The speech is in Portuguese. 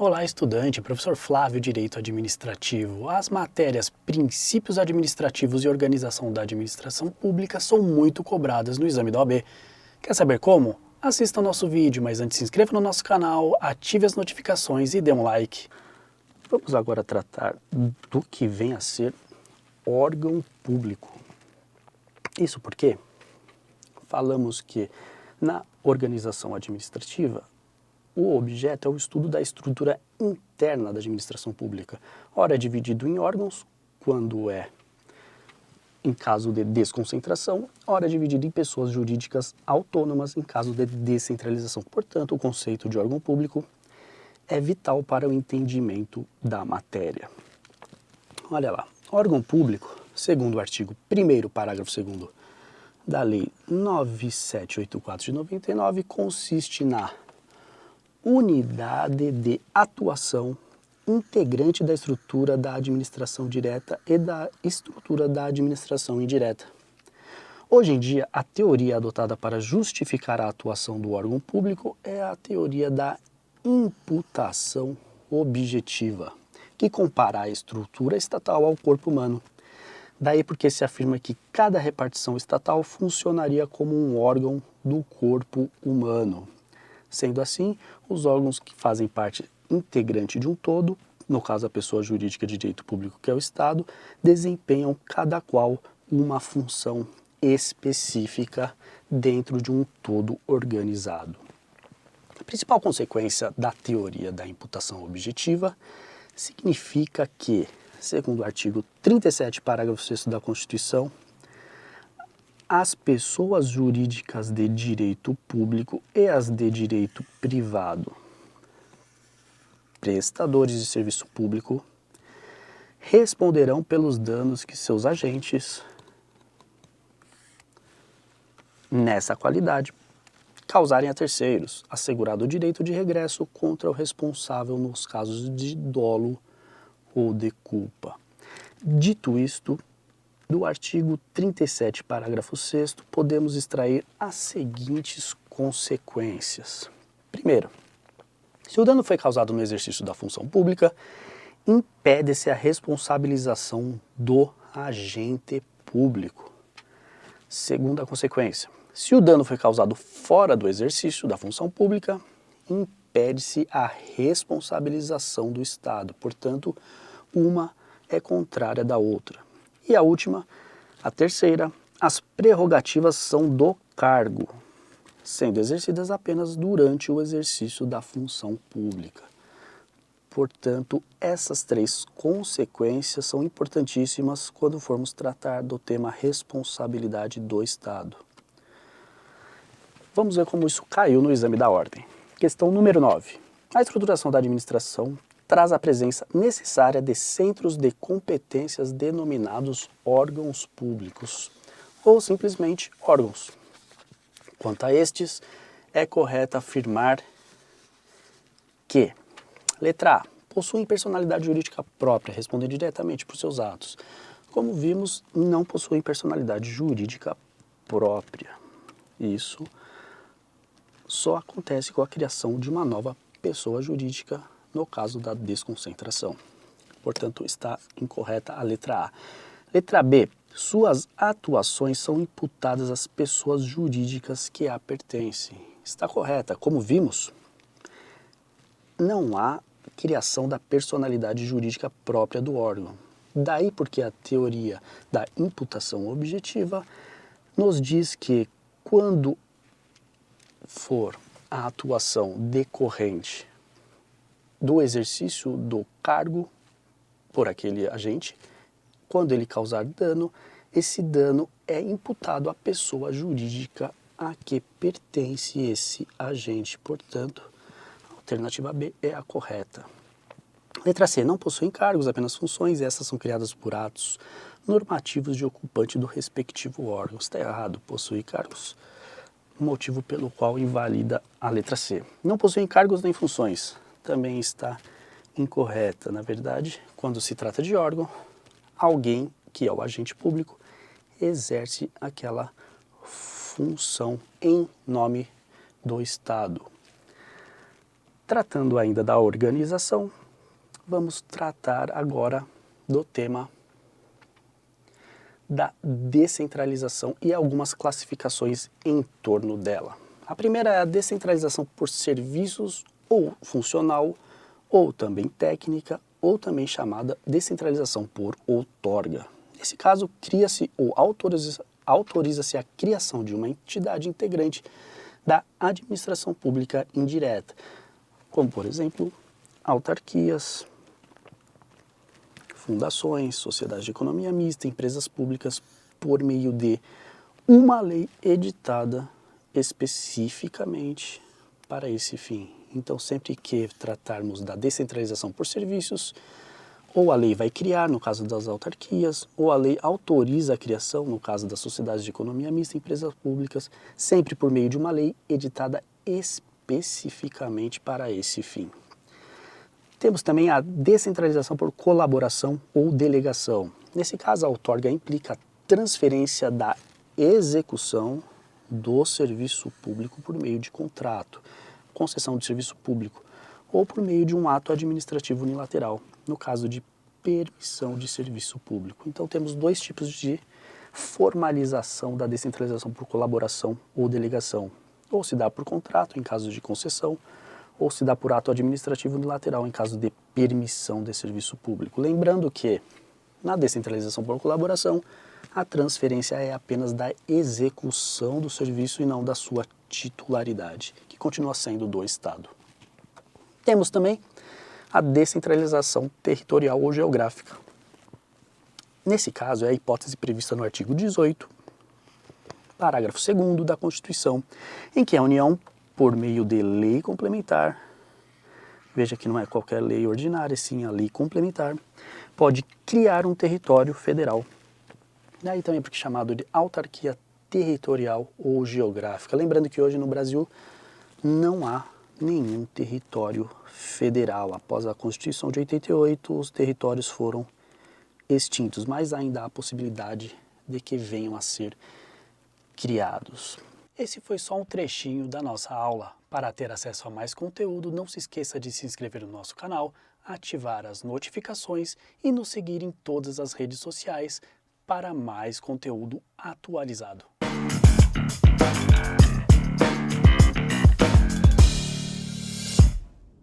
Olá, estudante, professor Flávio, Direito Administrativo. As matérias Princípios Administrativos e Organização da Administração Pública são muito cobradas no exame da OAB. Quer saber como? Assista ao nosso vídeo, mas antes se inscreva no nosso canal, ative as notificações e dê um like. Vamos agora tratar do que vem a ser órgão público. Isso porque falamos que na organização administrativa o objeto é o estudo da estrutura interna da administração pública. Ora é dividido em órgãos, quando é em caso de desconcentração, ora é dividido em pessoas jurídicas autônomas em caso de descentralização. Portanto, o conceito de órgão público é vital para o entendimento da matéria. Olha lá, órgão público, segundo o artigo 1º, parágrafo 2º da Lei 9784 de 99, consiste na unidade de atuação integrante da estrutura da administração direta e da estrutura da administração indireta. Hoje em dia, a teoria adotada para justificar a atuação do órgão público é a teoria da imputação objetiva, que compara a estrutura estatal ao corpo humano. Daí porque se afirma que cada repartição estatal funcionaria como um órgão do corpo humano. Sendo assim, os órgãos que fazem parte integrante de um todo, no caso a pessoa jurídica de direito público que é o Estado, desempenham cada qual uma função específica dentro de um todo organizado. A principal consequência da teoria da imputação objetiva significa que, segundo o artigo 37, parágrafo 6º da Constituição, as pessoas jurídicas de direito público e as de direito privado, prestadores de serviço público, responderão pelos danos que seus agentes, nessa qualidade, causarem a terceiros, assegurado o direito de regresso contra o responsável nos casos de dolo ou de culpa. Dito isto, do artigo 37, parágrafo 6º, podemos extrair as seguintes consequências. Primeiro, se o dano foi causado no exercício da função pública, impede-se a responsabilização do agente público. Segunda consequência, se o dano foi causado fora do exercício da função pública, impede-se a responsabilização do Estado. Portanto, uma é contrária da outra. E a última, a terceira, as prerrogativas são do cargo, sendo exercidas apenas durante o exercício da função pública. Portanto, essas três consequências são importantíssimas quando formos tratar do tema responsabilidade do Estado. Vamos ver como isso caiu no exame da ordem. Questão número 9. A estruturação da administração traz a presença necessária de centros de competências denominados órgãos públicos, ou simplesmente órgãos. Quanto a estes, é correto afirmar que, letra A, possuem personalidade jurídica própria, respondendo diretamente por seus atos. Como vimos, não possuem personalidade jurídica própria. Isso só acontece com a criação de uma nova pessoa jurídica no caso da desconcentração. Portanto, está incorreta a letra A. Letra B. Suas atuações são imputadas às pessoas jurídicas que a pertencem. Está correta. Como vimos, não há criação da personalidade jurídica própria do órgão. Daí porque a teoria da imputação objetiva nos diz que quando for a atuação decorrente do exercício do cargo por aquele agente, quando ele causar dano, esse dano é imputado à pessoa jurídica a que pertence esse agente. Portanto, a alternativa B é a correta. Letra C. Não possuem cargos, apenas funções, e essas são criadas por atos normativos de ocupante do respectivo órgão. Está errado, possui cargos, motivo pelo qual invalida a letra C. Não possuem cargos nem funções. Também está incorreta. Na verdade, quando se trata de órgão, alguém que é o agente público exerce aquela função em nome do Estado. Tratando ainda da organização, vamos tratar agora do tema da descentralização e algumas classificações em torno dela. A primeira é a descentralização por serviços ou funcional, ou também técnica, ou também chamada descentralização por outorga. Nesse caso, cria-se ou autoriza-se a criação de uma entidade integrante da administração pública indireta, como, por exemplo, autarquias, fundações, sociedades de economia mista, empresas públicas, por meio de uma lei editada especificamente para esse fim. Então, sempre que tratarmos da descentralização por serviços, ou a lei vai criar, no caso das autarquias, ou a lei autoriza a criação, no caso das sociedades de economia mista, empresas públicas, sempre por meio de uma lei editada especificamente para esse fim. Temos também a descentralização por colaboração ou delegação. Nesse caso, a outorga implica a transferência da execução do serviço público por meio de contrato, concessão de serviço público, ou por meio de um ato administrativo unilateral, no caso de permissão de serviço público. Então, temos dois tipos de formalização da descentralização por colaboração ou delegação. Ou se dá por contrato, em caso de concessão, ou se dá por ato administrativo unilateral em caso de permissão de serviço público. Lembrando que, na descentralização por colaboração, a transferência é apenas da execução do serviço e não da sua titularidade, que continua sendo do Estado. Temos também a descentralização territorial ou geográfica. Nesse caso, é a hipótese prevista no artigo 18, parágrafo 2º da Constituição, em que a União, por meio de lei complementar, veja que não é qualquer lei ordinária, sim a lei complementar, pode criar um território federal. Daí também porque é chamado de autarquia territorial ou geográfica. Lembrando que hoje no Brasil não há nenhum território federal. Após a Constituição de 88, os territórios foram extintos, mas ainda há a possibilidade de que venham a ser criados. Esse foi só um trechinho da nossa aula. Para ter acesso a mais conteúdo, não se esqueça de se inscrever no nosso canal, ativar as notificações e nos seguir em todas as redes sociais para mais conteúdo atualizado.